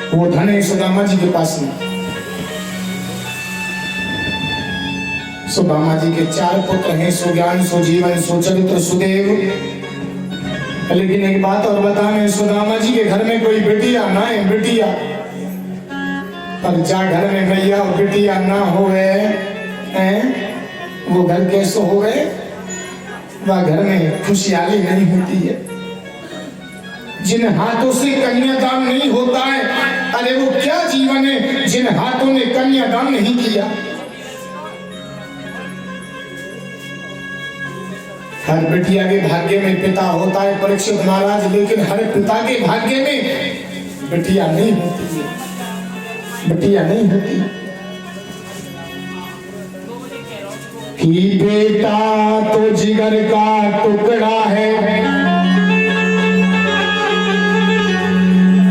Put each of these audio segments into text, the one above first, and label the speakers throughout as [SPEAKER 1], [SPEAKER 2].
[SPEAKER 1] वो धन है सुदामा जी के पास में। सुदामा जी के 4 पुत्र हैं, सुज्ञान, सुजीवन, सुचरित्र, सुदेव। लेकिन एक बात और बताने, सुदामा जी के घर में कोई बिटिया ना है, बिटिया। और जा घर में भैया बिटिया ना हो गए, वो घर कैसे हो गए? वह घर में खुशहाली नहीं होती है। जिन हाथों से कन्यादान नहीं होता है, अरे वो क्या जीवन है जिन हाथों ने कन्यादान नहीं किया। हर बिटिया के भाग्य में पिता होता है परीक्षित महाराज, लेकिन हर पिता के भाग्य में बिटिया नहीं होती है, बिटिया नहीं होती। कि बेटा तो जिगर का टुकड़ा है,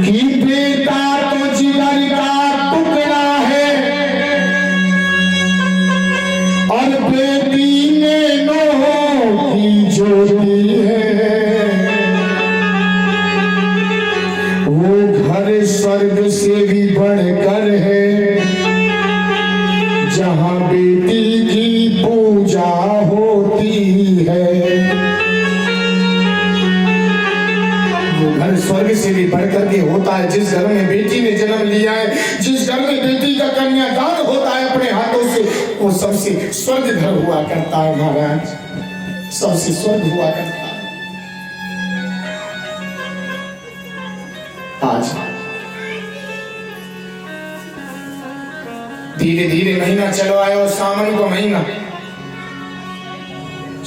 [SPEAKER 1] कि बेटा तो जिगर का टुकड़ा है, और बेटी में नौ की ज्योति है। वो घर स्वर्ग से भी बढ़कर है, जहां बेटी की पूजा होती है। वो घर स्वर्ग से भी बढ़कर के होता है जिस घर में बेटी ने जन्म लिया है, जिस घर में बेटी का कन्यादान होता है अपने हाथों से, वो सबसे स्वर्ग घर हुआ करता है महाराज, सबसे स्वर्ग हुआ करता है। आज धीरे धीरे महीना चलो आयो, सावन को महीना,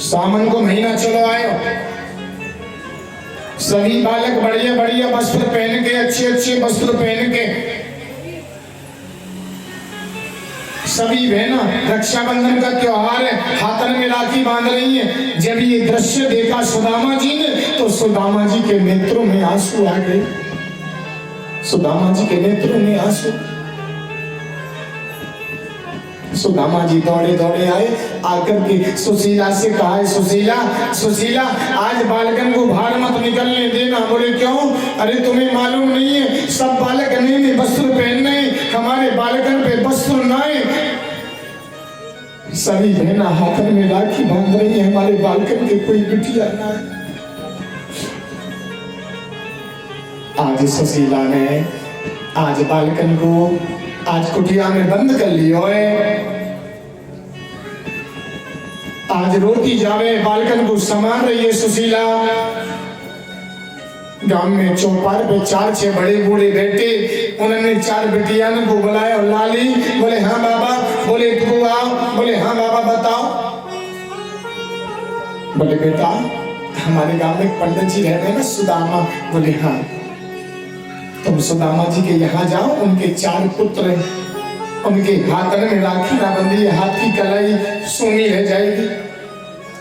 [SPEAKER 1] सावन को महीना चलो आयो। सभी बालक बढ़िया बढ़िया वस्त्र पहन के, अच्छे अच्छे वस्त्र पहन के, सभी बहना रक्षाबंधन का त्योहार है, हाथन में राखी बांध रही है। जब ये दृश्य देखा सुदामा जी ने, तो सुदामा जी के नेत्रों में आंसू आ गए, सुदामा जी के नेत्रों में आंसू। सुदामा जी दौड़े दौड़े आए, आकर के सुशीला से कहा है, सुशीला सुशीला आज बालकन को बाहर मत निकलने देना। बोले क्यों? अरे तुम्हें मालूम नहीं है, सब बालक नए वस्त्र पहनने, हमारे बालकन पे वस्त्र नाए। सभी बहना हाथन में राखी बांध रही है, हमारे बालकन के कोई बिटिया ना है। आज सुशीला ने आज बालकन को आज कुटिया में बंद कर लियो है। आज रोटी जावे बालकन को संभाल रही है सुशीला। गांव में चौपार पे 4-6 बड़े बूढ़े बैठे, उन्होंने 4 बिटिया को बुलाया और लाली। बोले हाँ बाबा, बोले तू आओ, बोले हाँ बाबा बताओ। बोले बेटा हमारे गांव में एक पंडित जी रहते हैं ना सुदामा। बोले हाँ, तुम सुदामा जी के यहाँ जाओ, उनके 4 पुत्र हैं, उनके हाथ में राखी ना बंधी है, हाथ की कलाई सोनी रह जाएगी,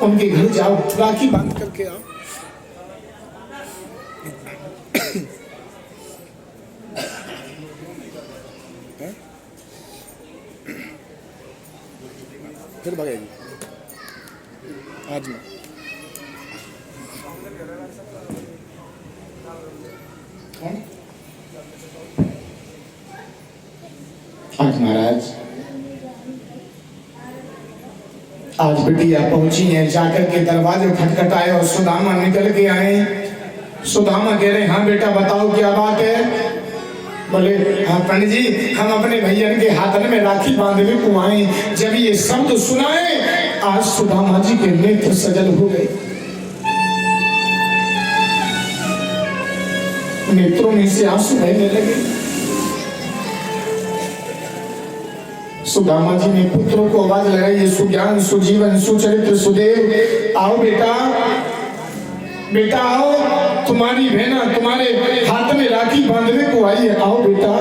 [SPEAKER 1] उनके घर जाओ राखी बांध करके आओ। फिर भगाएगी आज में। आज महाराज आज बिटिया पहुंची है, जाकर के दरवाजे खटखटाए और सुदामा निकल के आए। सुदामा कह रहे हाँ बेटा बताओ क्या बात है। बोले हाँ पंडित जी, हम अपने भैया के हाथन में राखी बांधने को आए। जब ये शब्द सुनाए, आज सुदामा जी के नेत्र सजल हो गए, नेत्रों में से आंसू बहने लगे। सुदामा जी ने पुत्रों को आवाज लगाई, सुज्ञान, सुजीवन, सुचरित्र, सुदेव, आओ बेटा, बेटा आओ, तुम्हारी बहना तुम्हारे हाथ में राखी बांधने को आई है, आओ बेटा।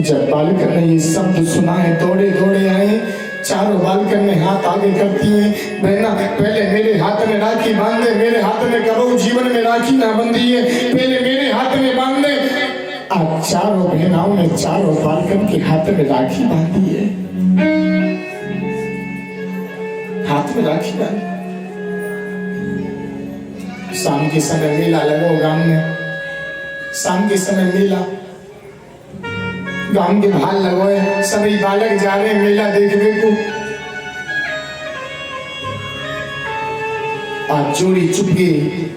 [SPEAKER 1] जब बालकन ने ये शब्द सुना है, दौड़े दौड़े आए। चारों बालकन में हाथ आगे करती है, बहना पहले मेरे हाथ में राखी बांध दे, मेरे हाथ में कबो जीवन में राखी ना बंधी है, पहले मेरे हाथ में बांध दे। आज चारों बहनाओं ने चारों बालकन के हाथ में राखी बांधी है, हाथ में राखी बांधी। शाम के समय मेला लगा गांव में, शाम के समय मेला, गांव के भाल लगोए, सभी बालक जा रहे मेला देखने को। आज चोरी चुपके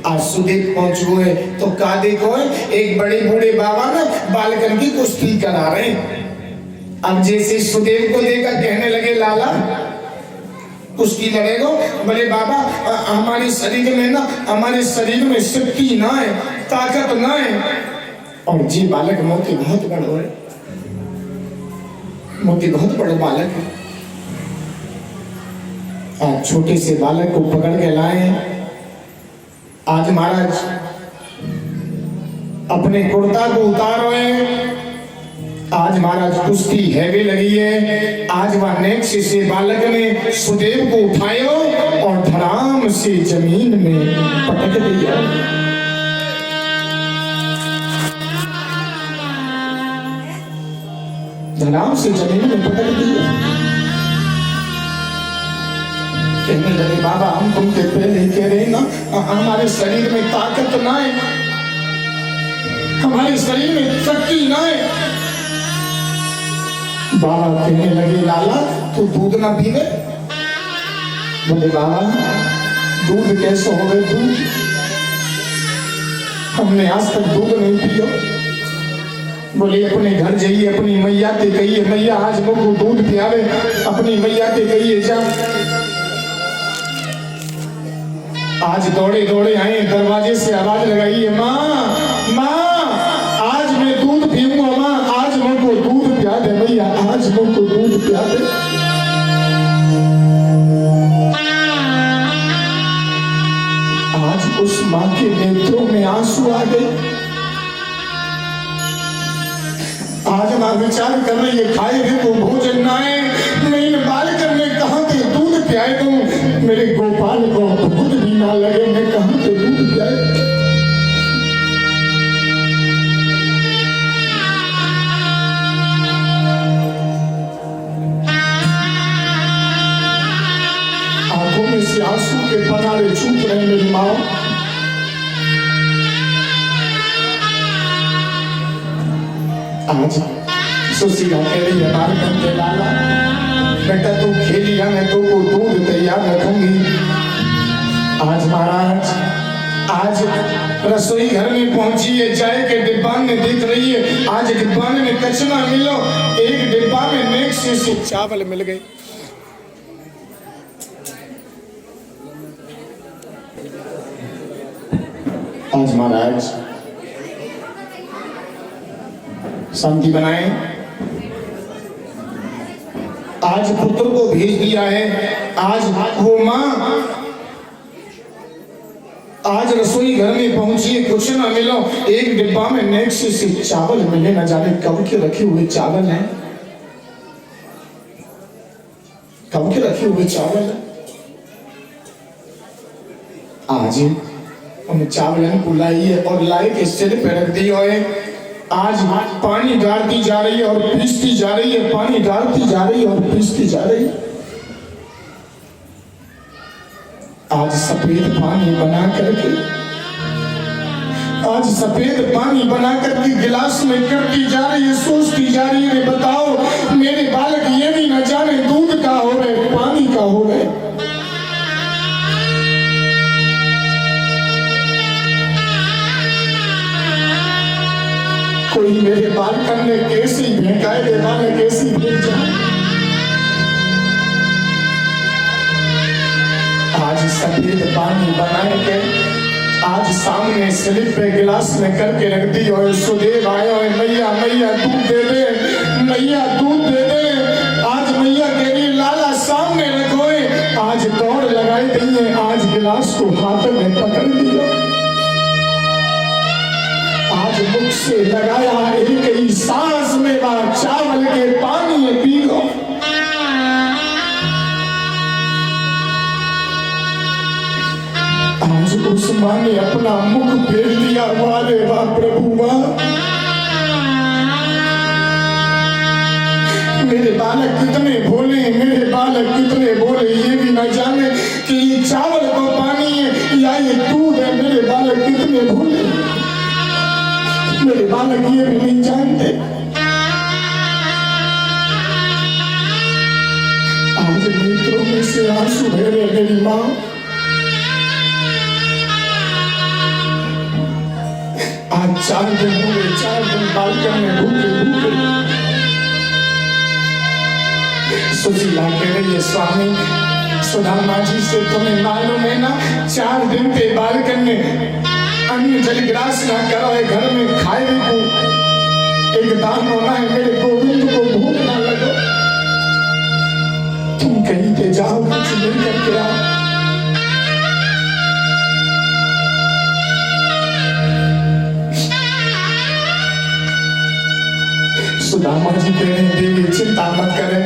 [SPEAKER 1] आज सुदेव पहुंच हुए तो का देखो एक बड़े बूढ़े बाबा ना बालकन की कुश्ती करा रहे। अब जैसे सुदेव को देखा कहने लगे लाला कुश्ती लड़ेगो। बोले बाबा हमारे शरीर में शक्ति ना है, ताकत ना है। और जी बालक मोती बहुत बड़ो है, मोती बहुत बड़ो बालक है। आज छोटे से बालक को पकड़ के लाए। आज महाराज अपने कुर्ता को उतारो है। आज महाराज कुश्ती हैवी लगी है। आज वह नेक्स्ट से बालक ने सुदेव को उठायो और धड़ाम से जमीन में पटक दिया। धड़ाम से जमीन में पटक दिया। कहने लगे बाबा हम तुमके पहले कह रहे ना हमारे शरीर में ताकत ना है, हमारे शरीर में शक्ति ना है। बाबा कहने लगे लाला तू दूध ना पीवे। बोले बाबा दूध कैसे हो गए? दूध हमने आज तक दूध नहीं पियो। बोले अपने घर जाइए, अपनी मैया के कहिए मैया आज मुझको दूध पियावे। अपनी मैया के कहिए जा। आज दौड़े दौड़े आए, दरवाजे से आवाज लगाई है माँ माँ आज मैं दूध पीऊंगा, माँ आज मुझको दूध पिया दे, भैया आज मुझको दूध पिया दे। आज उस माँ के नेत्रों में आंसू आ गए। आज माँ विचार कर रही है खाए भी वो भोजन ना है, मैं इन बालकन में कहाँ के दूध पियाए दूं? मेरे गोपाल को दूध भी ना लगे, मैं कहाँ के दूध पियाए? आंखों में से आंसू के पनारे छूट रहे मेरी माँ। आज सुशीला कह रही है बालकन के लाला बेटा तू खेलिया मैं तो को दूध तैयार रखूंगी। आज महाराज आज रसोई घर में पहुंची है, चाय के डिब्बा में देख रही है। आज डिब्बा में कचना मिलो, एक डिब्बा में नेक्स्ट से चावल मिल गए। आज महाराज शांति बनाए। आज पुत्र को भेज दिया है। आज वो माँ आज रसोई घर में पहुंची है, कुछ ना मिलो, एक डिब्बा में नेक्स्ट से चावल मिले। न जाने कब के रखे हुए चावल हैं, कब के रखे हुए चावल हैं। आज हम चावल को लाई है और लाई के सिर पे रख दी है। आज पानी डालती जा रही है और पीसती जा रही है, पानी डालती जा रही है और पीसती जा रही है। आज सफेद पानी बना करके, आज सफेद पानी बना करके गिलास में करती जा रही है, सोचती जा रही है बताओ मेरे बालक ये भी न जाने दूध का हो रहे पानी का हो रहे। कोई मेरे बालकन ने कैसी भेंटाए देवा ने कैसी भेजा। आज सफेद पानी बनाए के आज सामने स्लिप पे गिलास में करके रख दी और सुदेव आए और मैया मैया दूध दे दे, मैया दूध दे दे। आज मैया कह रही लाला सामने रखोए। आज दौड़ लगाई दी है, आज गिलास को हाथ में पकड़ दिया, आज मुख से लगाया एक ही सांस में बार चावल के पानी पी लो। आज उस माँ ने अपना मुख फेर दिया। वाले वाह प्रभु वाह, मेरे बालक कितने भोले, मेरे बालक कितने भोले, ये भी न जाने कि ये चावल को पानी है या ये दूध है। मेरे बालक कितने भोले, मेरे बालक ये भी नहीं जानते आज नेत्रों में से आंसू बह रहे मेरी माँ। आज 4 दिन हो गए, 4 दिन बालकन में भूखे भूखे। सुशीला कह रही है स्वामी सुदामा जी से तुम्हें मालूम है ना 4 दिन के बालकन में अन्न जल ग्रास ना करो है, घर में खाए को एक दान होना है, मेरे गोविंद को भूख ना लगो, तुम कहीं पे जाओ कुछ नहीं करके आओ। सुदामा जी कह रहे हैं देवी चिंता मत करे,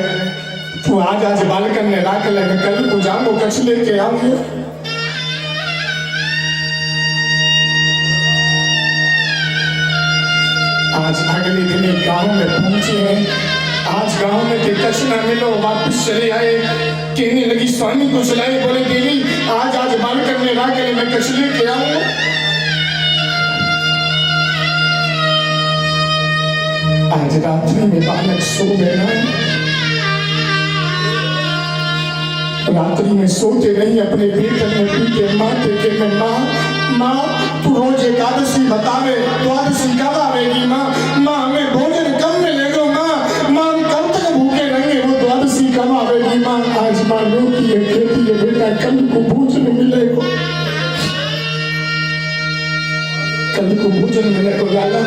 [SPEAKER 1] तू आज बालकन में राख ले, मैं कल को जाऊंगा कछ लेके आऊंगे। आज अगले दिन एक गांव में पहुंचे हैं, आज गांव में के कछ न मिलो, वापस चले आए, कहने लगी स्वामी को चलाए, बोले देवी आज बालकन में राख ले, मैं कछ लेके आऊंगा। आज रात्रि में बालक सो गए ना, रात्रि में सोते नहीं अपने पेट में पीते माँ के मैं माँ तू रोज एकादशी बतावे, द्वादशी कब आवेगी माँ, हमें भोजन कब मिलेगा माँ, हम कब तक भूखे रहेंगे, वो द्वादशी कब आवेगी माँ। आज माँ रोती है कहती है बेटा कल को भोजन मिलेगा, कल को भोजन मिलेगा लाला।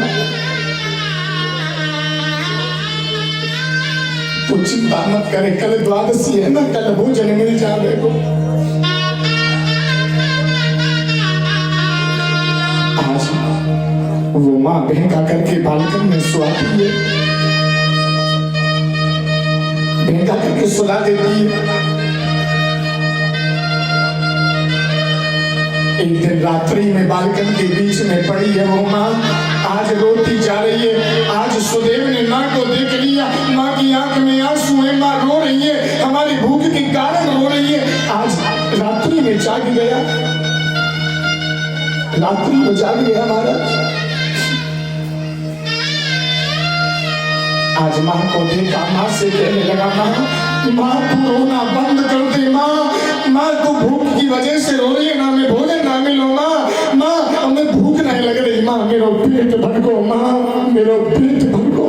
[SPEAKER 1] तो चिंता मत करे, कल द्वादशी है ना, कल भोजन मिल जाएगा। आज वो माँ भेंका करके बालकन में सुलाती है, भेंका करके सुला देती है। एक दिन रात्रि में बालकन के बीच में पड़ी है वो माँ, आज रोती जा रही है। आज सुदेव ने माँ को देख लिया, माँ की आंख में आंसू है, माँ रो रही है, हमारी भूख के कारण रो रही है। आज रात्रि में जाग गया, रात्रि में जाग गया महाराज। आज माँ को देखा, माँ से कहने लगा माँ तू रोना बंद कर दे माँ तू भूख की वजह से रो रही है ना, मैं भोजन ना मिलो माँ हमें भूख नहीं लग रही माँ, मेरा पेट भरको माँ, मेरा पेट भरको।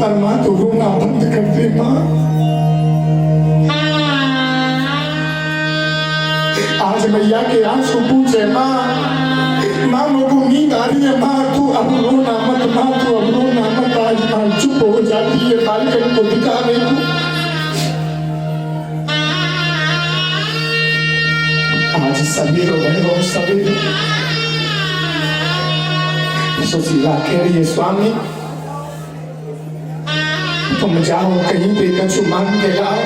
[SPEAKER 1] पर माँ तू रोना बंद कर दे माँ। आज मैया के आंसू पूछे माँ मुझको नींद आ रही है माँ, तू अब रोना मत माँ, तू अब रोना मत। आज माँ चुप हो जाती है, बालकन को दिखा रही हूँ। आज सवेरे भैरव सवेरे सुशीला कह रही है स्वामी तुम जाओ कहीं पे कछु मांग के लाओ।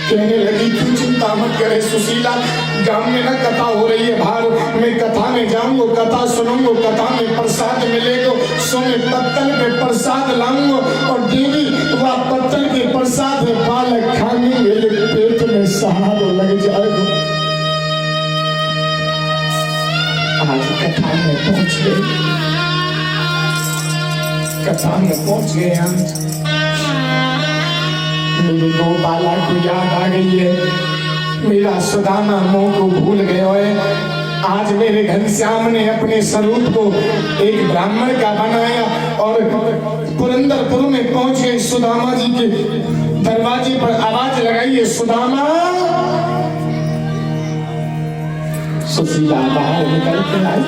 [SPEAKER 1] कहने लगी तू चिंता मत करे सुशीला, गांव में ना कथा हो रही है बाहर, मैं कथा में जाऊंगा, कथा सुनूंगा, कथा में प्रसाद मिलेगा, सो मैं पत्तल पे प्रसाद लाऊंगा और देवी वह पत्तल के प्रसाद में बालक खाने मेरे पेट में सहारा लग जाएगा। आज कथा में पहुंच गए, कथा में पहुंच गए हम। मेरे दो बालक को याद आ गई है, मेरा सुदामा मुंह को भूल गए है। आज मेरे घनश्याम ने अपने स्वरूप को एक ब्राह्मण का बनाया और पुरंदरपुर में पहुंच गए। सुदामा जी के दरवाजे पर आवाज लगाई है सुदामा। सुशीला बाहर निकल के आई,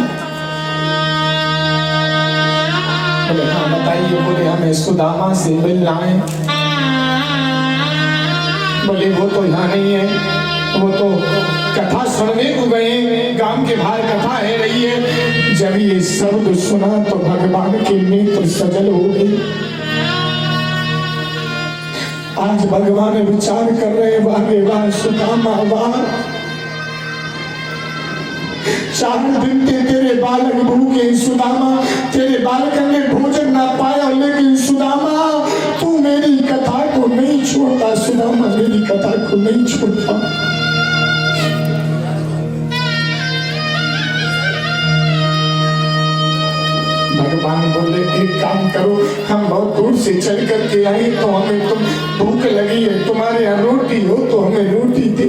[SPEAKER 1] बोले हाँ बताइए। बोले हमें सुदामा से मिलना है। बोले वो तो यहाँ नहीं है, वो तो कथा सुनने को गए, गांव के बाहर कथा है रही है। जब ये शब्द सुना तो भगवान के नेत्र सजल हो गए। आज भगवान विचार कर रहे वाहे वाह सुदामा वाह, 4 दिन के तेरे बालक भूखे सुदामा, तेरे बालक ने भोजन ना पाया, लेकिन सुदामा तू मेरी कथा को नहीं छोड़ता, सुदामा मेरी कथा को नहीं छोड़ता। काम करो, हम बहुत दूर से चल करके आए तो हमें तुम भूख लगी है, तुम्हारे यहाँ रोटी हो तो हमें रोटी दे।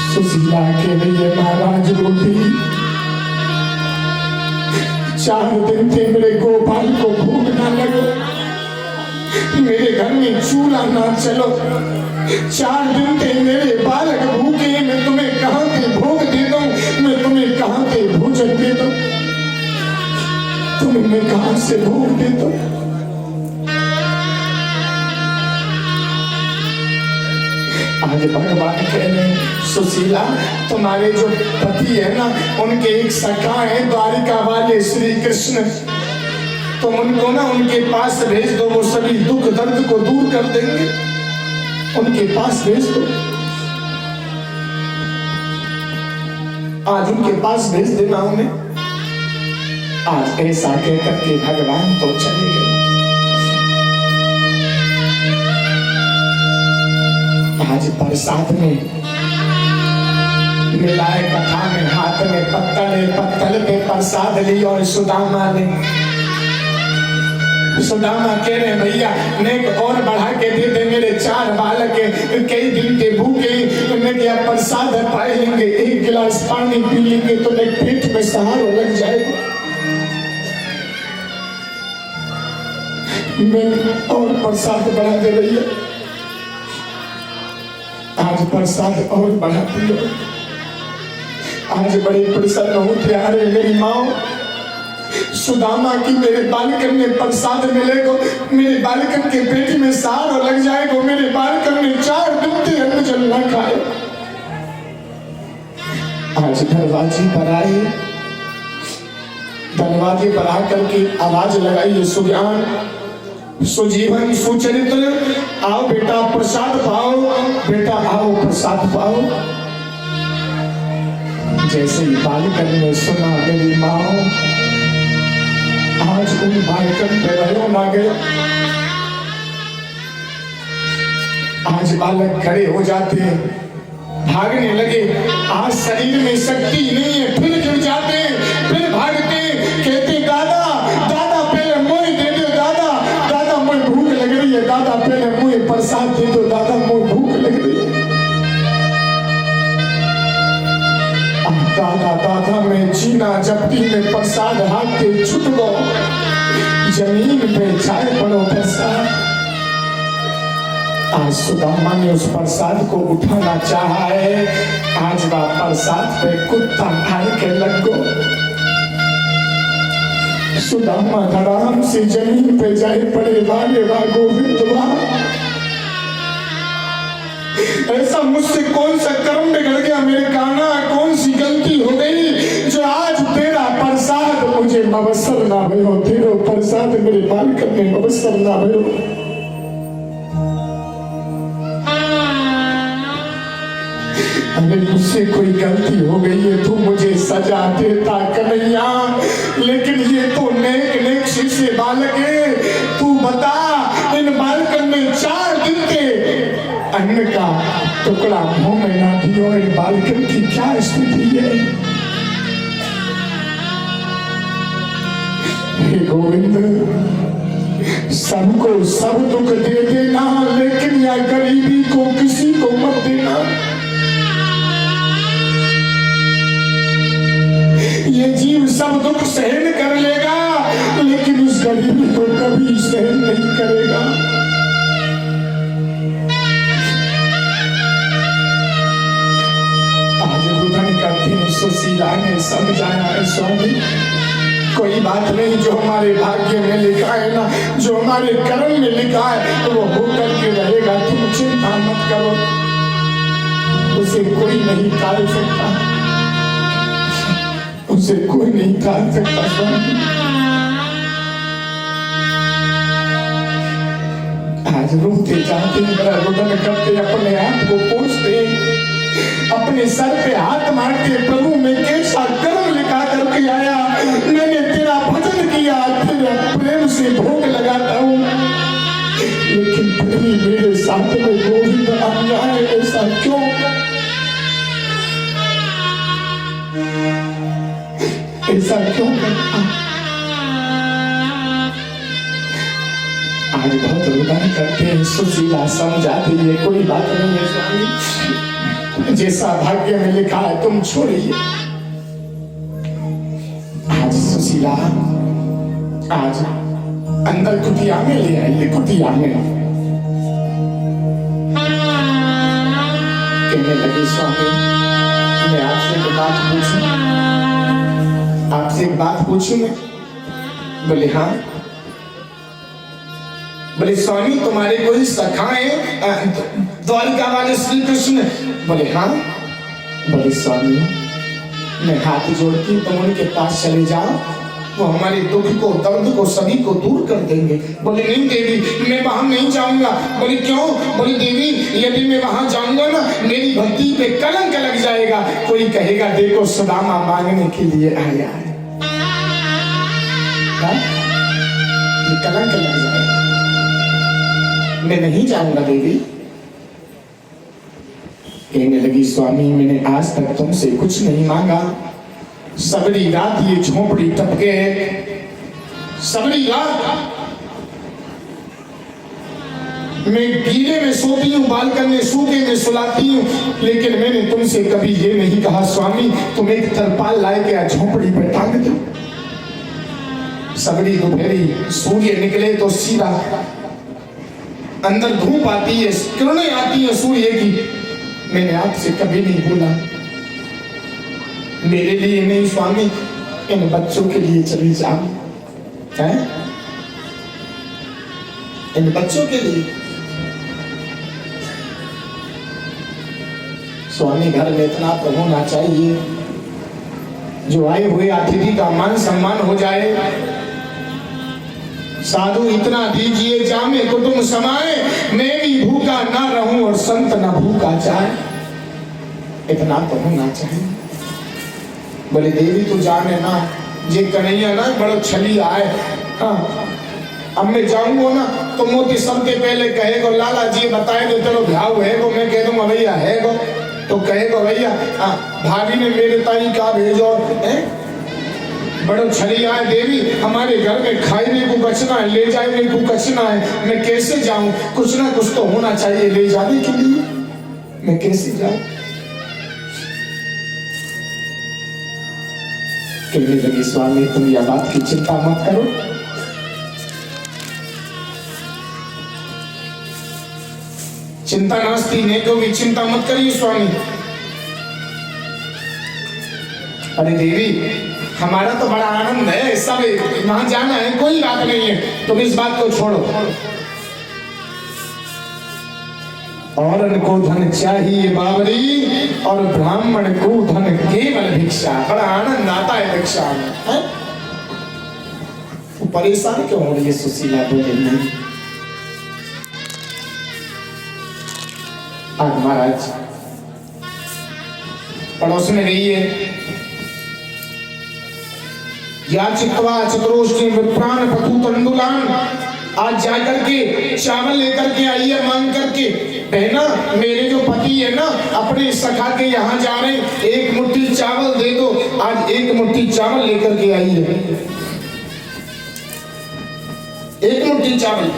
[SPEAKER 1] सुशीला के लिए महाराज रोटी, 4 दिन थे मेरे गोपाल को भूख ना लगे, मेरे घर में चूल्हा ना चलो, 4 दिन थे मेरे बालक भूखे, मैं तुम्हें कहाँ से भोग दे दूं, मैं तुम्हें कहाँ से भोजन दे दूं, तुम्हें मैं कहाँ से भोग दे दूं। आज भगवान कह रहे सुशीला, तुम्हारे जो पति है ना, उनके एक सखा है द्वारिका वाले श्री कृष्ण, तुम उनको ना उनके पास भेज दो, वो सभी दुख दर्द को दूर कर देंगे, उनके पास भेज दो। आज उनके पास भेज देना उन्हें। आज ऐसा कह करके भगवान तो चले गए। आज प्रसाद में मिलाए, कथा में हाथ में पत्तल पे प्रसाद ली और सुदामा ने, सुदामा कह रहे भैया नेक और बढ़ा के दे दे, मेरे 4 बालक कई दिन के भूखे, मैं क्या प्रसाद पाए लेंगे, 1 गिलास पानी पी लेंगे तो मेरे पेट में सहारा लग जाएगा, मैं और प्रसाद बढ़ा दे भैया। आज प्रसाद और बढ़ा दिया। आज बड़े प्रसन्न होते आ रहे मेरी माँ सुदामा की, मेरे बालकन में प्रसाद मिलेगा, मेरे बालकन के पेट में सहारा लग जाएगा, मेरे बालकन में 4 दिन से अन्न जल न खाए। आज दरवाजे पर आए, दरवाजे पर आकर के आवाज लगाई, सुज्ञान सुजीवन सुचरित्र, आओ बेटा प्रसाद पाओ, बेटा आओ प्रसाद पाओ। जैसे ही बालकन ने सुना मेरी माँ, आज उन बालकन पे भयो ना गया। आज बालक खड़े हो जाते हैं, भागने लगे, आज शरीर में शक्ति नहीं है, फिर गिर जाते, फिर भागते, कहते दादा दादा पहले मोए दे दो, दादा दादा मोए भूख लग रही है, दादा पहले मोए प्रसाद दे दो, दादा मोए भूख लग रही है। दादा दादा में जीना जबकि में प्रसाद हाथ के छुट गो, जमीन पे छाए पड़ो प्रसाद। आज सुदामा ने उस प्रसाद को उठाना चाहा है, आज वह प्रसाद पे कुत्ता मार के लग गो। सुदामा आराम से जमीन पे जाए पड़े, वाले वाह गोविंद वाह, ऐसा मुझसे कौन सा कर्म बिगड़ गया मेरे काना, कौन सी गलती हो गई जो आज तेरा प्रसाद मुझे मवसर ना भयो, तेरा प्रसाद मेरे बालकन में मवसर ना भयो। अगर मुझसे कोई गलती हो गई है तो मुझे सजा देता कन्हैया, लेकिन ये तो नेक नेक शिष्य बालक है, तू बता इन बालकन में 4 दिन के अन्न का टुकड़ा मुंह में ना दियो, इन बालकन की क्या स्थिति है। हे गोविंद, सबको सब दुख दे देना, लेकिन यह गरीबी को किसी को मत देना। ये जीव सब दुख सहन कर लेगा, लेकिन उस गरीबी को कभी सहन नहीं करेगा। आज रुदन करती सुशीला ने समझाया है, स्वामी कोई बात नहीं, जो हमारे भाग्य में लिखा है ना, जो हमारे कर्म में लिखा है तो वो होकर के रहेगा, तुम चिंता मत करो, उसे कोई नहीं टाल सकता, उसे कोई नहीं टाल सकता। स्वामी आज रोते जाते बड़ा रुदन करते, अपने आप को पूछते, अपने सर पे हाथ मारते, प्रभु मैं कैसा कर्म लिखा करके आया, मैंने तेरा भजन किया, तेरा प्रेम से भोग लगाता हूँ, लेकिन पत्नी मेरे साथ में गोविंद अन्याय, ऐसा क्यों? ऐसा क्यों? करते हैं। सुशीला समझाती है कोई बात नहीं है स्वामी, जैसा भाग्य में लिखा है तुम छोड़िए। आज सुशीला आज अंदर कुटिया में ले आइए, कुटिया में। कहने लगे स्वामी मैं आपसे एक बात पूछूं, आपसे एक बात पूछूं मैं? बोले हाँ। बोले स्वामी तुम्हारे कोई सखा है द्वारिका वाले श्री कृष्ण? बोले हाँ। बोले स्वामी मैं हाथ जोड़ती तुम उनके पास चले जाओ, वो हमारे दुख को दर्द को सभी को दूर कर देंगे। बोले नहीं देवी मैं वहां नहीं जाऊंगा। बोले क्यों? बोले देवी यदि मैं वहां जाऊंगा ना मेरी भक्ति पे कलंक लग जाएगा, कोई कहेगा देखो सुदामा मांगने के लिए आया है, ये कलंक लग जाएगा। मैं नहीं जाऊंगा देवी। कहने लगी स्वामी मैंने आज तक तुमसे कुछ नहीं मांगा, सबरी रात ये झोपड़ी टपके, सबरी रात मैं गीले में सोती हूँ, बालकन में सूखे में सुलाती हूँ, लेकिन मैंने तुमसे कभी ये नहीं कहा स्वामी तुम एक तरपाल लाए के झोपड़ी पे टांग दो। सबरी दोपहरी सूर्य निकले तो सीधा अंदर धूप आती है, किरणें आती है सूर्य की। मैंने आपसे कभी नहीं बोला, मेरे लिए नहीं स्वामी इन बच्चों के लिए चली जाओ, हैं? इन बच्चों के लिए। स्वामी घर में इतना तो होना चाहिए जो आए हुए अतिथि का मान सम्मान हो जाए। साधु इतना दीजिए जामे कुटुंब समाए, मैं भी भूखा ना रहूं और संत ना भूखा जाए, इतना तो होना चाहिए। बोले देवी तू जाने ना, ये कन्हैया ना बड़ा छली आए। हाँ अब मैं जाऊंगा ना तो मोती सबके पहले कहेगा लाला जी बताए तो चलो भाव है को, मैं कह दूंगा भैया है को, तो कहेगा भैया भाभी ने मेरे ताई का भेजो है। बड़ो छली आए देवी हमारे घर में खाने को बचना है, ले जाने को बचना है, मैं कैसे जाऊं? कुछ ना कुछ तो होना चाहिए ले जाने के लिए, मैं कैसे जाऊं? कहने लगी स्वामी तुम यह बात की चिंता मत करो, चिंता नास्ती नेको की चिंता मत करिए स्वामी। अरे देवी हमारा तो बड़ा आनंद है, सब वहां जाना है, कोई बात नहीं है, तुम इस बात को छोड़ो। और को धन चाहिए बावरी और ब्राह्मण को धन केवल भिक्षा। बड़ा आनंद आता है भिक्षा में, है? वो परेशान क्यों हो रही है सुशीला? बोले नहीं। आज महाराज पड़ोस में गई है, या चित्वा चतुरोष्टि विप्राण पतु तंडुलान, आज जाकर के चावल लेकर के आई है मांग करके। बहना मेरे जो पति है ना अपने सखा के यहाँ जा रहे, एक मुट्ठी चावल दे दो। आज एक मुट्ठी चावल लेकर के आई है, एक मुट्ठी चावल।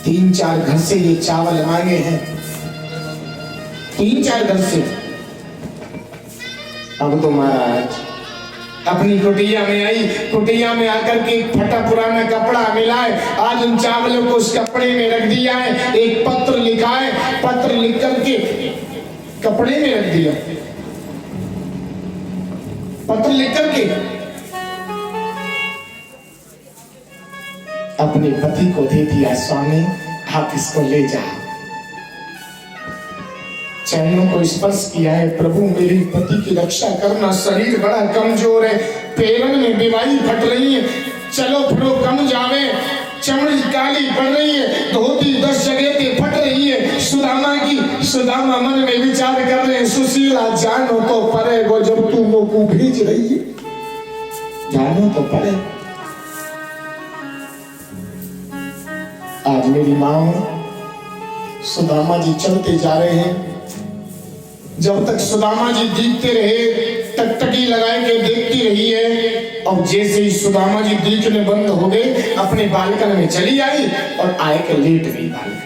[SPEAKER 1] 3-4 घर से ये चावल मांगे हैं, 3-4 घर से। अब तो महाराज अपनी कुटिया में आई, कुटिया में आकर के फटा पुराना कपड़ा मिलाए, आज उन चावलों को उस कपड़े में रख दिया है। एक पत्र लिखा है, पत्र लिख करके कपड़े में रख दिया, पत्र लिख करके अपने पति को दे दिया। स्वामी आप इसको ले जाओ। चरणों को स्पर्श किया है, प्रभु मेरी पति की रक्षा करना, शरीर बड़ा कमजोर है, पेरन में बीमारी फट रही है, चलो फिरो कम जावे, चमड़ी काली पड़ रही है, धोती 10 जगह पे फट रही है। सुदामा मन में विचार कर रहे हैं सुशीला जानो तो परे वो जब तू वो को भेज रही है, जानो तो परे। आज मेरी माँ सुदामा जी चलते जा रहे हैं, जब तक सुदामा जी जीतते रहे, टकटकी लगाए के देखती रही है। और जैसे ही सुदामा जी दिखने बंद हो गए अपने बालकन में चली आई और आए के लेट गई बालकन।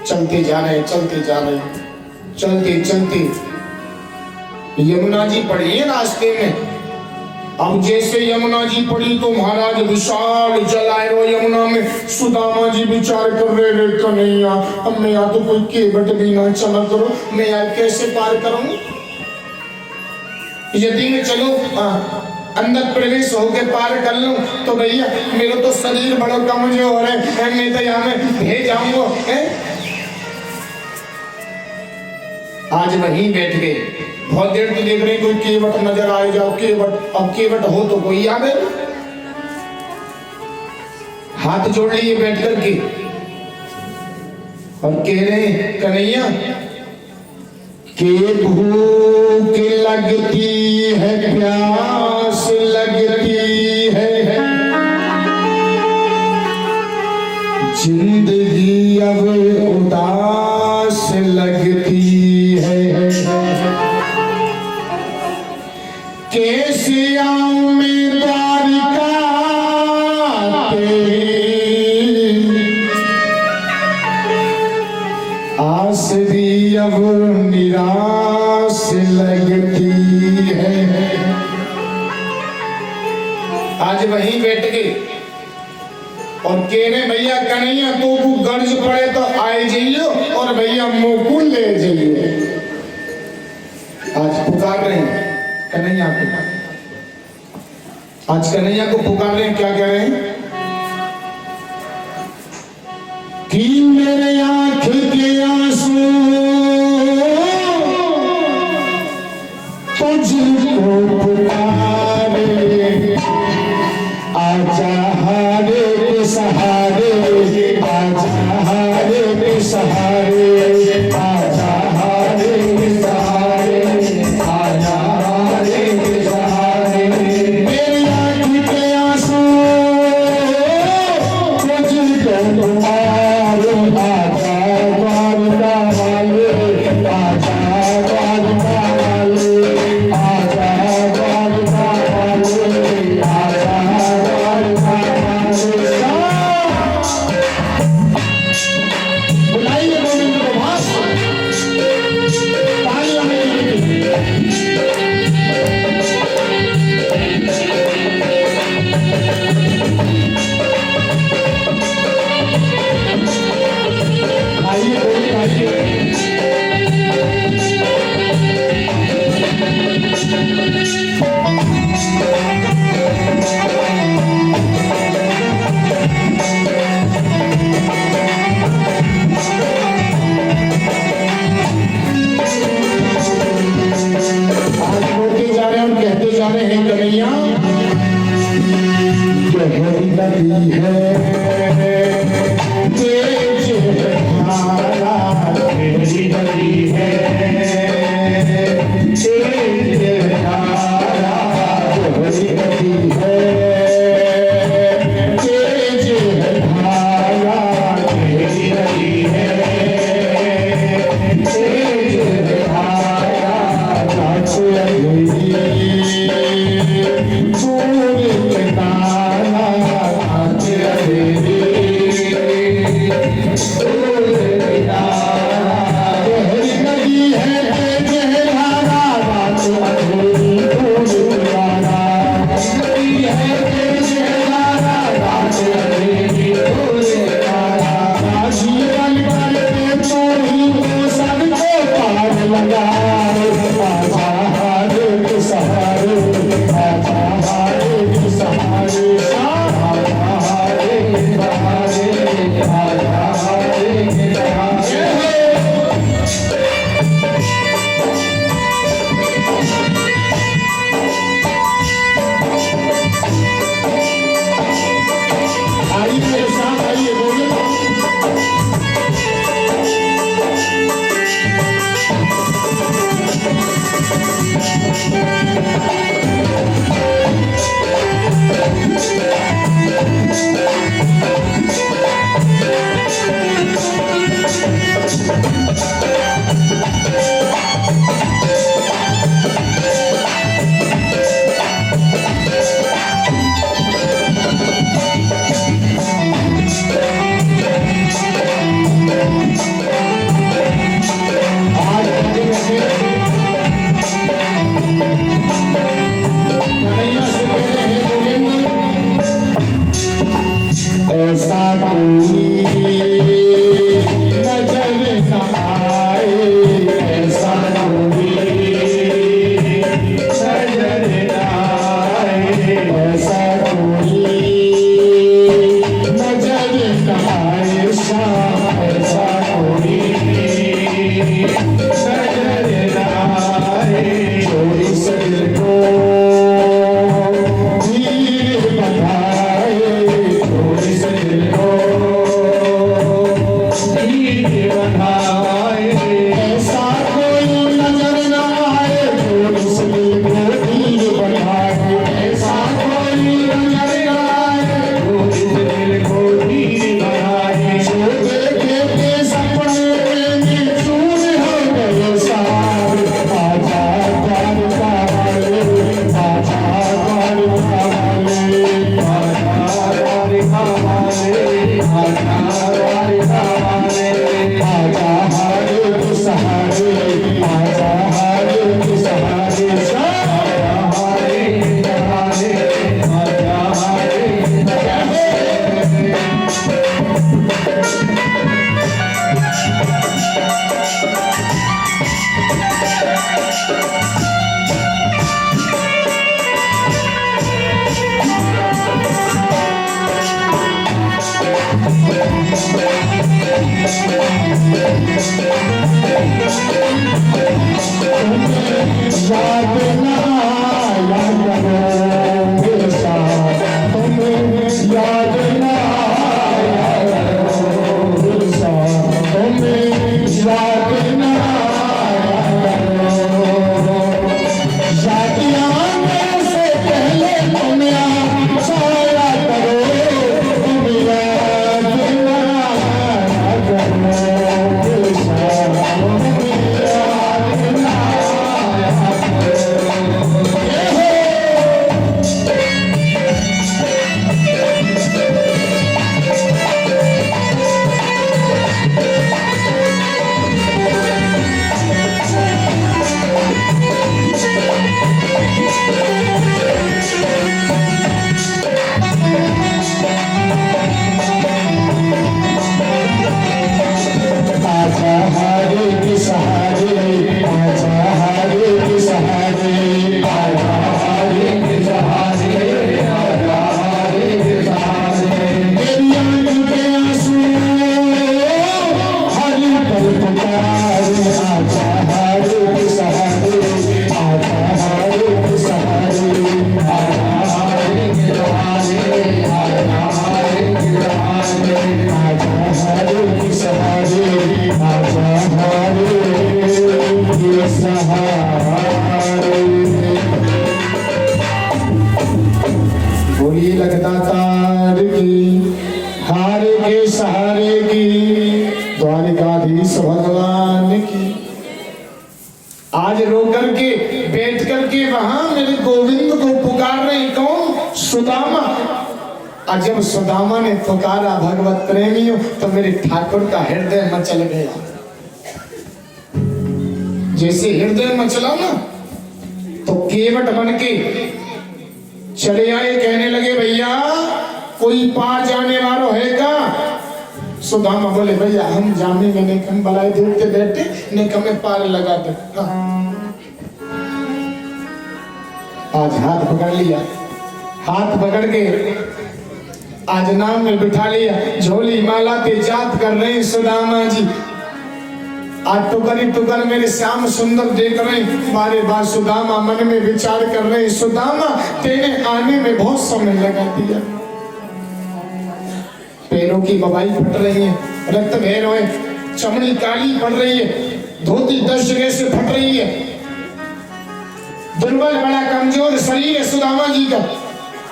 [SPEAKER 1] चलते जा रहे चलते चलते यमुना जी पड़ी है रास्ते में। अब जैसे यमुना जी पड़ी तो महाराज विशाल जल आए रो यमुना में। सुदामा जी विचार कर रहे कन्हैया अब मैं या तो कोई केवट भी ना चला करो, मैं यार कैसे पार करूं। यदि मैं चलो अंदर प्रवेश होके पार कर लूं तो भैया मेरा तो शरीर बड़ा कमजोर है, मैं तो यहाँ में भेज जाऊंगा। आज वहीं बैठ गए, बहुत देर तो देख रहे कोई केवट नजर आए जाओ केवट, अब केवट हो तो कोई आवे। हाथ जोड़ लिए बैठ करके और कह रहे कन्हैया के भूख लगती है प्यास लगती है, जिंदगी अब उदास लगती है, कैसे आऊं मैं द्वारिका तेरी, आस भी अब निराश लगती है। आज वहीं बैठ गए और कहने भैया कन्हैया तो गर्ज पड़े तो आए जाइयो और भैया मुकुल ले जाइए। आज पुकार रहे हैं कन्हैया को, आज कन्हैया को पुकार रहे हैं। क्या कह रहे हैं कि मेरे आंख के आंसू तुझको पुकारे, आजा हारे के सहारे, आजा हारे के सहारे, आजा हारे के सहारे, आजा हारे के सहारे। मेरी आँख के आंसू तुझको पुकारे, आजा द्वारका वाले, आजा द्वारका वाले, आजा द्वारका वाले, आजा द्वारका वाले। कोई नजर न आए, ऐसा कोई नजर न आए, ऐसा कोई नजर न आए, ऐसा कोई नजर न आए, जो इस दिल को धीर बनाए, जो इस दिल को धीर बनाए, ऐसा कोई नजर न आए, जो इस दिल को धीर बनाए, ऐसा कोई नजर न आए, जो इस दिल को धीर बनाए, जो देखे के सपने में चूर हो गए सारे, आजा प्यार का वाले, आजा प्यार का वाले, आजा प्यार का वाले, आजा प्यार का वाले, आजा हारे के सहारे, आजा हारे के सहारे, आजा हारे के सहारे, आजा हारे के सहारे। याद ना आया करो मेरे साथ, तुम्हें याद ना आया करो मेरे साथ, तुम्हें याद ना आया करो, याद आने से पहले तुम्हें आया करो, तुम्हें याद ना आया करो मेरे साथ, तुम्हें याद ना आया आजा हारे के सहारे, आजा हारे के सहारे, आजा हारे के सहारे, आजा हारे के सहारे, मेरी आंखों के आंसू हर पल पुकारे, आजा हारे के सहारे, आजा हारे के सहारे, आजा हारे के सहारे, आजा हारे के सहारे, आजा हारे के सहारे, आजा हारे के सहारे। बोलिए लगतार की, हारे के सहारे की, द्वारिकाधीश भगवान की। आज रो करके बैठ करके वहां मेरे गोविंद को पुकार रहे कौन? सुदामा। और जब सुदामा ने पुकारा भगवत प्रेमियों, तो मेरे ठाकुर का हृदय मचल गया। जैसे हृदय मचला ना, तो केवट बन के चले आए, कहने लगे भैया कोई पार जाने वालों है का? सुदामा बोले भैया हम जानेंगे नहीं, हम बलाई देखते बैठे नहीं, हमें पार लगा दे। आज हाथ पकड़ लिया, हाथ पकड़ के आज नाम में बिठा लिया, झोली माला ते जात कर रहे सुदामा जी। आज टुकरी टुकर मेरे श्याम सुंदर देख रहे, मारे बात सुदामा मन में विचार कर रहे, सुदामा तेरे आने में बहुत समय लगा दिया। पैरों की बवाई फट रही है, रक्त बह रहे हैं, चमड़ी काली पड़ रही है, धोती 10 जगह से फट रही है, दुर्बल बड़ा कमजोर शरीर है सुदामा जी का,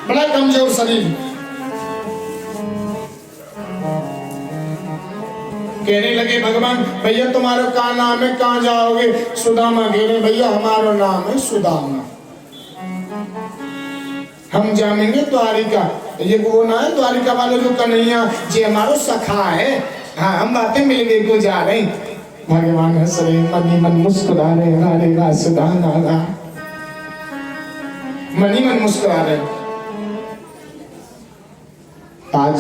[SPEAKER 1] बड़ा कमजोर शरीर। कहने लगे भगवान भैया तुम्हारा का नाम है, कहाँ जाओगे? सुदामा कहने भैया हमारा नाम है सुदामा, हम जाएंगे द्वारिका। ये वो ना है द्वारिका वाले जो कन्हैया जी हमारो सखा है, हाँ हम बातें मिलने को जा रहे। भगवान हंस रहे, मनी मन मुस्कुरा रहे, हरे वाह सुदामा, मनी मन मुस्कुरा रहे। आज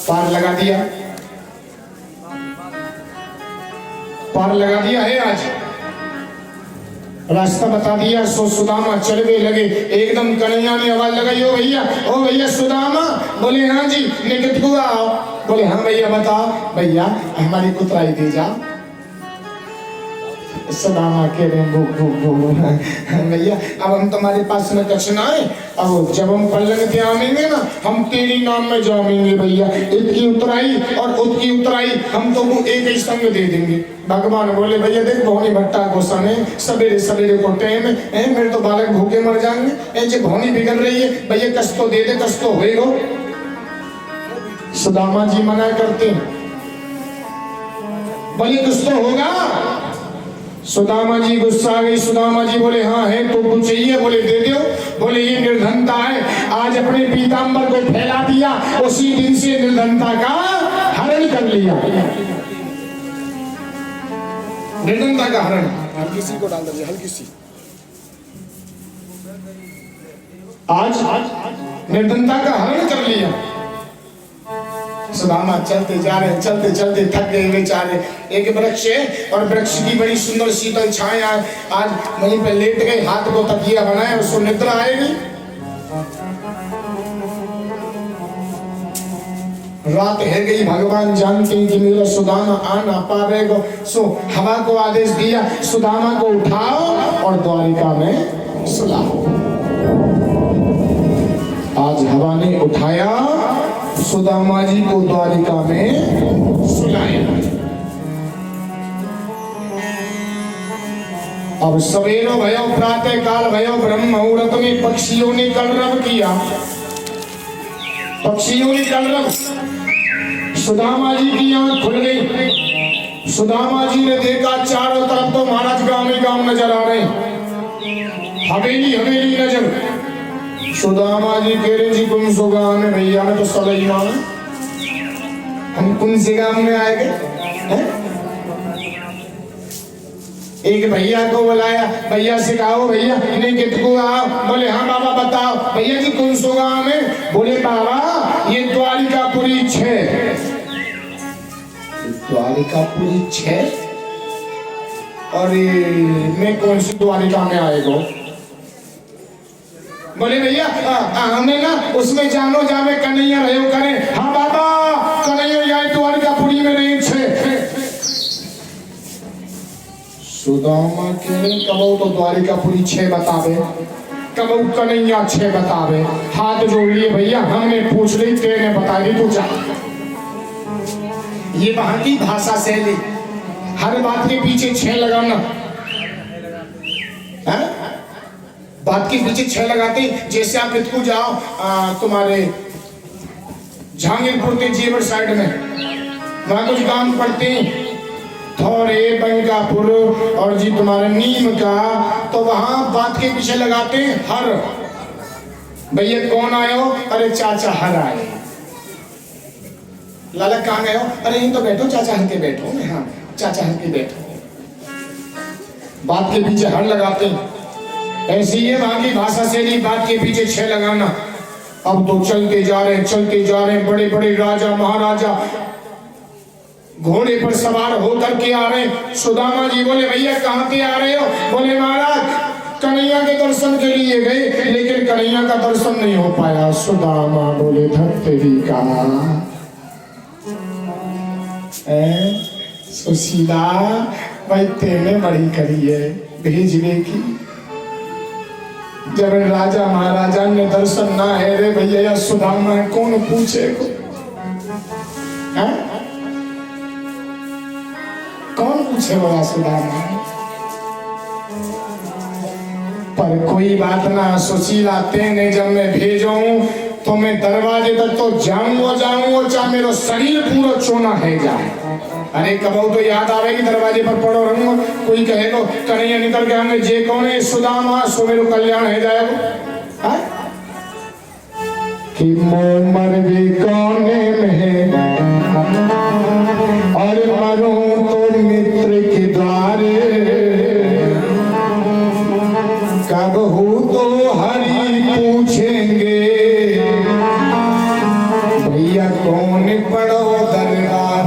[SPEAKER 1] पार लगा दिया, पार लगा दिया है आज, रास्ता बता दिया। सो सुदामा चलने लगे। एकदम कन्हैया ने आवाज लगाई, ओ भैया सुदामा। बोले हाँ जी। निकट हुआ, बोले हाँ भैया बताओ। भैया हमारी कुतराई दे जा। सुदामा कह रहे भैया अब हम तुम्हारे पास में कुछ ना है, अब जब हम पल्लन के आवेंगे ना हम तेरी नाम में जामेंगे भैया। इतकी उतराई और उतकी उतराई हम तो वो एक ही संग दे देंगे। भगवान बोले भैया देख भौनी भट्टा को समय सवेरे सवेरे को टाइम है, मेरे तो बालक भूखे मर जाएंगे। जो भौनी बिगड़ रही है भैया कष्ट तो दे दे, कष्ट तो होएगा। सुदामा जी मना करते बोले कुछ तो होगा। सुदामा जी गुस्सा आ गई। सुदामा जी बोले हाँ है तो कुछ चाहिए, बोले दे दो। बोले ये निर्धनता है, आज अपने पीताम्बर को फैला दिया, उसी दिन से निर्धनता का हरण कर लिया। निर्धनता का हरण हल्की सी को डाल दीजिए, हल्की सी। आज निर्धनता का हरण कर लिया। सुदामा चलते जा रहे, चलते चलते थक गए बेचारे। एक वृक्ष है और वृक्ष की बड़ी सुंदर शीतल छाया, आज वहीं पे लेट गए, हाथ को तकिया बनाया, उसको निद्रा आएगी। रात है गई, भगवान जानते हैं कि मेरा सुदामा आ ना पाएगा। सो हवा को आदेश दिया सुदामा को उठाओ और द्वारिका में सुलाओ। आज हवा ने उठाया सुदामा जी को द्वारिका में सुलाया। अब सवेरो भयो, प्रातः काल भयो, ब्रह्म मुहूर्त में पक्षियों ने कलरव किया। पक्षियों ने कलरव, सुदामा जी की आंख खुल गई। सुदामा जी ने देखा चारों तरफ तो महाराज गांव में गांव नजर आ रहे, हवेली हवेली नजर। सुदामा जी कह रहे जी कौन सो गांव में भैया, मैं तो सलैमान, हम कौन से गांव में आए गए। एक भैया को बुलाया, भैया से कहो भैया इन्हें कितको आओ। बोले हाँ बाबा बताओ। भैया जी कौन सो गांव में। बोले बाबा ये द्वारिकापुरी 6। द्वारिकापुरी 6 और मैं कौन सी द्वारिका में आएगा। बोले भैया हमें ना उसमें जानो जावे कन्हैया रहो करें। हाँ बाबा कन्हैया जाए द्वारिकापुरी में नहीं 6। सुदामा के कबो तो द्वारिकापुरी 6 बतावे, कबो कन्हैया 6 बतावे। हाथ जोड़ लिए भैया हमने पूछ ली, तेने बता दी तू जा। ये वहां की भाषा शैली, हर बात के पीछे 6 लगाना है? बात के पीछे 6 लगाते। जैसे आप इतकू जाओ तुम्हारे जहांगीरपुर के जेवर साइड में वहां कुछ काम पड़ते हैं, थोड़े बंकापुर और जी तुम्हारे नीम का, तो वहां बात के पीछे लगाते हैं हर। भैया कौन आए हो। अरे चाचा हर आए। लाला कहाँ गए हो। अरे इन तो बैठो चाचा हर के बैठो। हाँ चाचा हर के बैठो। बात के पीछे हर लगाते हैं। ऐसी है वहां की भाषा शैली, बात के पीछे 6 लगाना। अब तो चलते जा रहे चलते जा रहे, बड़े बड़े राजा महाराजा घोड़े पर सवार होकर के आ रहे। सुदामा जी बोले भैया कहाँ के आ रहे हो। बोले महाराज कन्हैया के दर्शन के लिए गए, लेकिन कन्हैया का दर्शन नहीं हो पाया। सुदामा बोले धरती का सुशीला भाई तेने बड़ी करी है भेजने की। जब राजा महाराजा ने दर्शन ना है रे भैया या सुदामा कौन पूछे को। कौन पूछे वाला सुदामा। पर कोई बात ना सुशीला, तेने जब मैं भेजूं तो मैं दरवाजे तक तो जाऊंगा चाहे मेरा शरीर पूरा चोना है जाए। अरे कबो तो याद आवेगी दरवाजे पर पड़ो रंग, कोई कहेगा कन्हैया निकल के हमें जे कौन है सुदामा, सो मेरे कल्याण है जाएगा। कि मर भी कोने में और मरूं तो मित्र के द्वारे, कब हो तो हरि पूछेंगे भैया कौन बड़ो दरबार।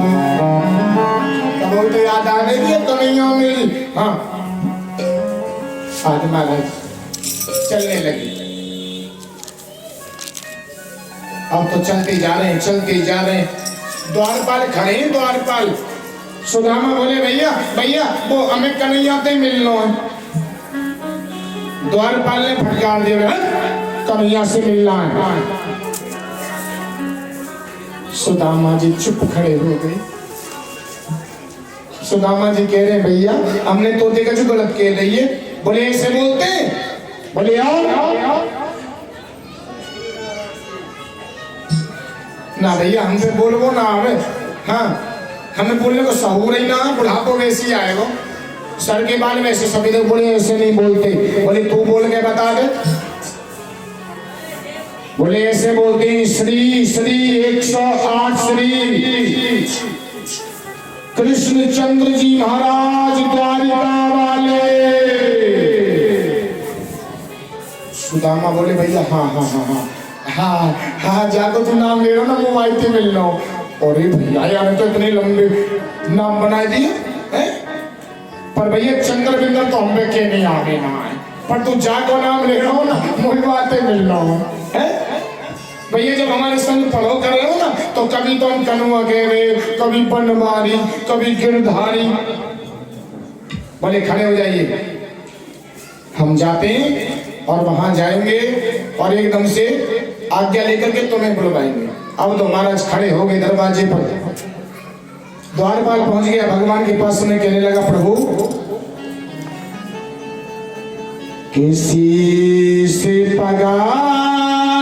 [SPEAKER 1] कबो तो याद आ रही है कन्हैया मेरी। हाँ आज महाराज चलने लगी। अब तो चलते जा रहे हैं, चलते जा रहे हैं। द्वारपाल खड़े हैं, द्वारपाल। सुदामा बोले भैया भैया वो हमें कन्हैया से मिलना है। द्वारपाल ने फटकार दिया कन्हैया से मिलना है। सुदामा जी चुप खड़े हो गए। सुदामा जी कह रहे भैया हमने तोते का जो गलत कह रही है। बोले ऐसे बोलते हैं? बोले आओ ना भैया हमसे बोलबो ना आवे। हाँ हमें बोलने को सहूर ही ना, बुढ़ापो वैसी आएगा। सर के बाल में ऐसे सभी लोग बोले ऐसे नहीं बोलते। बोले तू बोल के बता दे। बोले ऐसे बोलते हैं श्री श्री 108 श्री कृष्णचंद्र जी महाराज द्वारिका वाले। सुदामा बोले भैया हाँ हाँ हाँ हाँ हाँ हाँ जाको तू नाम ले रहा ना वो आयते मिल लो। अरे भैया यार तो इतने लंबे नाम बना दिए हैं। पर भैया चंद्र बिंदर तो हम पे के नहीं आगे ना है। पर तू जाको नाम ले रहा हो ना वही बातें मिल रहा हो है। भैया जब हमारे संग पढ़ो कर रहे हो ना तो कभी तो हम कनुआ कह रहे, कभी बनमारी, कभी गिरधारी। बोले खड़े हो जाइए। हम जाते हैं और वहां जाएंगे और एकदम से आज्ञा लेकर के तुम्हें बुलवाएंगे। अब तो महाराज खड़े हो गए दरवाजे पर। द्वारपाल पहुंच गया भगवान के पास। उन्हें कहने लगा प्रभु किसी से पगा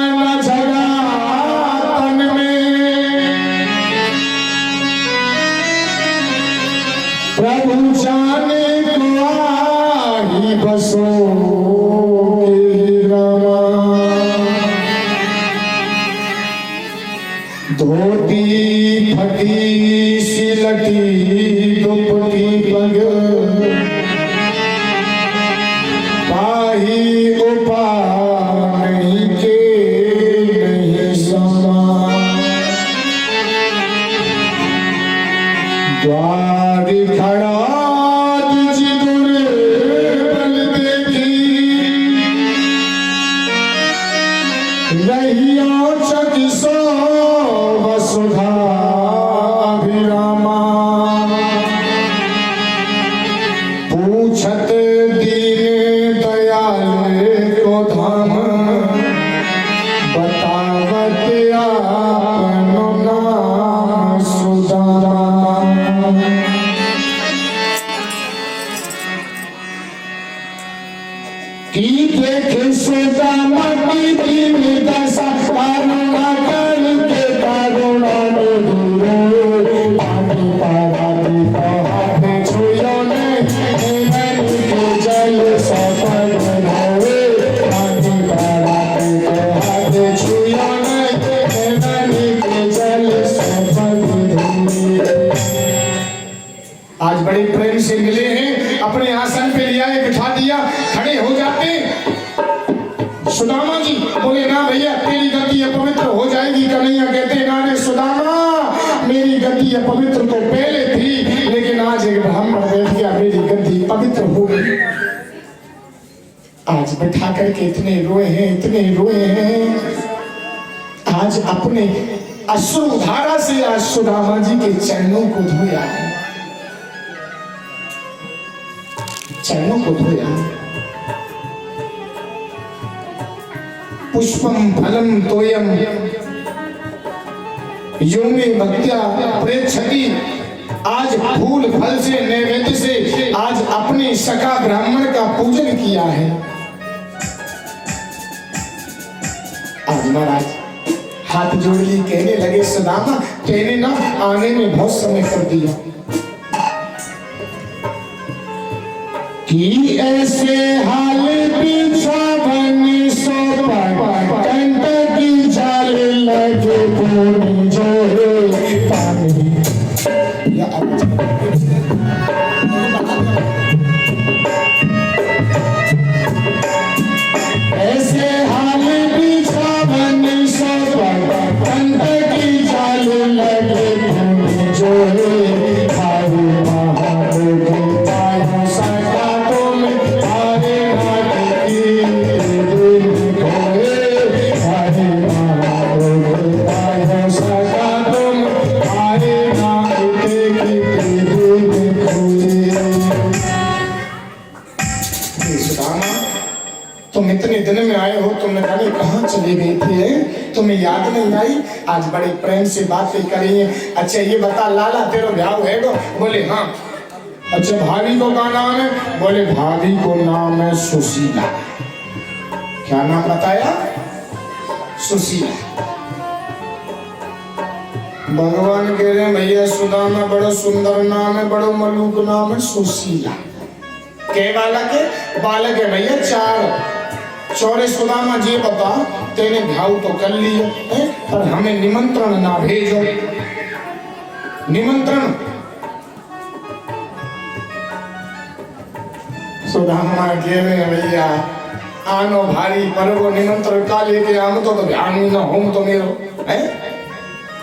[SPEAKER 1] न झगा तन में, प्रभु जाने को आही बसो धोती फटी सिलटी दुपटी पग पाही उपा नहीं के नहीं समा। द्वार खड़ा जिदुर बल देखी रहिया चक सो वसुधा अभिरामा। पूछत दीन दयाल को धाम बतावत आपनो नाम सुदामा। की देखे सुदामा की दीन दशा करुणा करके करुणा दूरो पानी पाराती तो हाथ छुयो नहीं मन के जल सफल होवे। पानी पाराती तो हाथ छुयो नहीं मन के जल सफल होवे। आज बड़े प्रेम से मिले हैं, अपने आसन पे लिया है, बिठा दिया, खड़े हो जाते। सुदामा जी बोले ना भैया तेरी गति अपवित्र हो जाएगी। कन्हैया कहते ना रे सुदामा मेरी गति अपवित्र तो पहले थी लेकिन आज एक ब्राह्मण बैठ गया मेरी गति पवित्र हो गई। आज बैठा करके इतने रोए हैं, इतने रोए हैं। आज अपने अश्रुधारा से आज सुदामा जी के चरणों को धोया है, चरणों को धोया। पुष्पम फलम तोयम यो में भक्त्या प्रेक्षति। आज फूल फल से नैवेद्य से आज अपने सखा ब्राह्मण का पूजन किया है। आज महाराज हाथ जोड़ ली, कहने लगे सुदामा कहने ना आने में बहुत समय कर दिया कि ऐसे हाल पीछा बनी सो कंट की जाल लगे पूरी जो पानी। ऐसे हाल पीछा बनी सो कंट की जाल लगे तुम इतने दिन में आए हो, तुमने कहा कहाँ चली गई थी, तुम्हें याद नहीं आई? आज बड़े प्रेम से बातें करी है। अच्छा ये बता लाला तेरा ब्याह है गो? बोले हाँ। अच्छा भाभी को क्या नाम है? बोले भाभी को नाम है सुशीला। क्या नाम बताया? सुशीला। भगवान कह रहे हैं भैया सुदामा बड़ा सुंदर नाम है, बड़ो मलूक नाम है सुशीला। के बालक है? बालक है भैया 4। चौरे सुदामा जी बता तेने भाव तो कर लिया है, पर हमें निमंत्रण ना भेजो। निमंत्रण सुदामा के भैया आनो भारी पर वो निमंत्रण का लेके आम तो ध्यान ही ना हो तो मेरो है।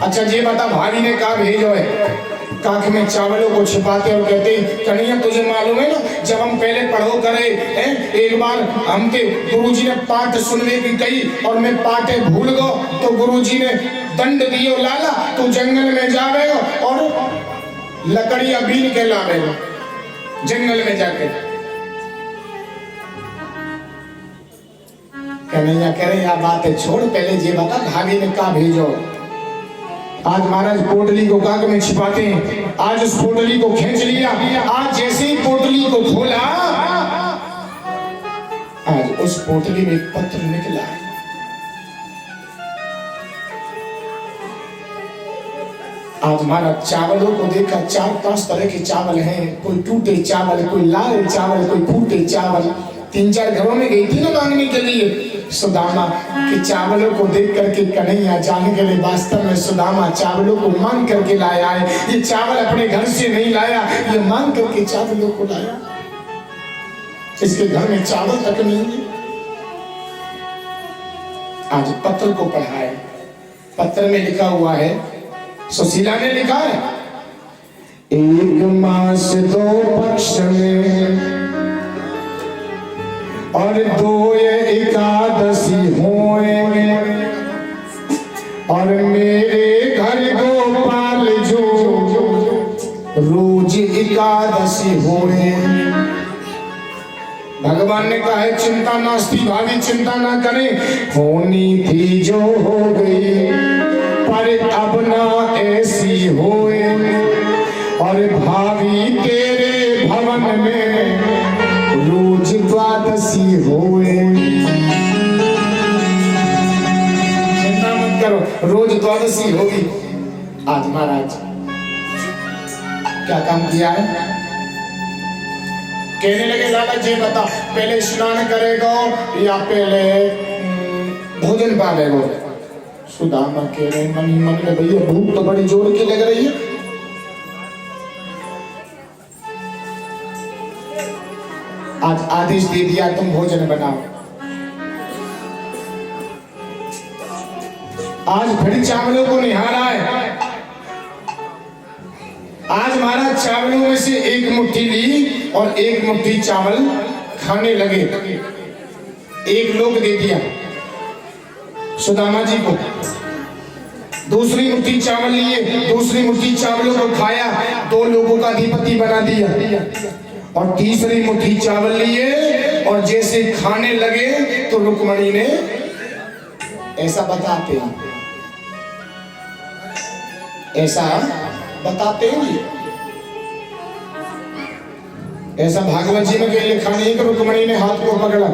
[SPEAKER 1] अच्छा जी बता भाभी ने कहा भेजो है? काख में चावलों को छिपाते और कहते कन्हैया तुझे मालूम है ना जब हम पहले पढ़ो करे हैं, एक बार हमके गुरुजी ने पाठ सुनने की कही और मैं पाठे भूल गो तो गुरुजी ने दंड दियो लाला तू जंगल में जावेगा और लकड़ियां बीन के लावेगा जंगल में जाके। कन्हैया कह रहे यह बात है छोड़, पहले ये बता भाभी ने कहा भेजो? आज महाराज पोटली को काग में छिपाते हैं, आज उस पोटली को खींच लिया। आज जैसे ही पोटली को खोला आज उस पोटली में एक पत्र निकला। आज महाराज चावलों को देखा, 4-5 तरह के चावल हैं, कोई टूटे चावल, कोई लाल चावल, कोई फूटे चावल। 3-4 घरों में गई थी ना मांगने के लिए सुदामा के चावलों को देख करके कन्हैया जाने के लिए वास्तव में सुदामा चावलों को मांग करके लाया है। ये चावल अपने घर से नहीं लाया, ये मांग करके चावलों को लाया। इसके घर में चावल तक नहीं है। आज पत्र को पढ़ा है, पत्र में लिखा हुआ है, सुशीला ने लिखा है 1 मास 2 पक्ष में और 2 एकादशी होए और मेरे घर गोपाल जो रोज एकादशी होए। भगवान ने कहा है चिंता नास्ती भाभी चिंता ना करें, होनी थी जो हो गई पर अब ना ऐसी होए और भाभी तेरे भवन में रोज द्वादशी होए। चिंता मत करो रोज द्वादशी होगी। आज महाराज क्या काम किया है? कहने लगे लाला जी बता पहले स्नान करेगा या पहले भोजन पालेगा? सुदामा कह रहे मन ही मन में भैया भूख तो बड़ी जोर की लग रही है। आज आदेश दे दिया तुम भोजन बनाओ। आज बड़ी चावलों को निहारा है। आज महाराज चावलों में से 1 मुट्ठी ली और 1 मुट्ठी चावल खाने लगे। 1 लोग दे दिया सुदामा जी को, दूसरी मुट्ठी चावल लिए, दूसरी मुट्ठी चावलों को खाया, 2 लोगों का अधिपति बना दिया और तीसरी मुट्ठी चावल लिए और जैसे खाने लगे तो रुक्मणी ने ऐसा बताते हैं, ऐसा बताते हैं, ऐसा भागवत जी में के लिए खाने की रुक्मणी ने हाथ को पकड़ा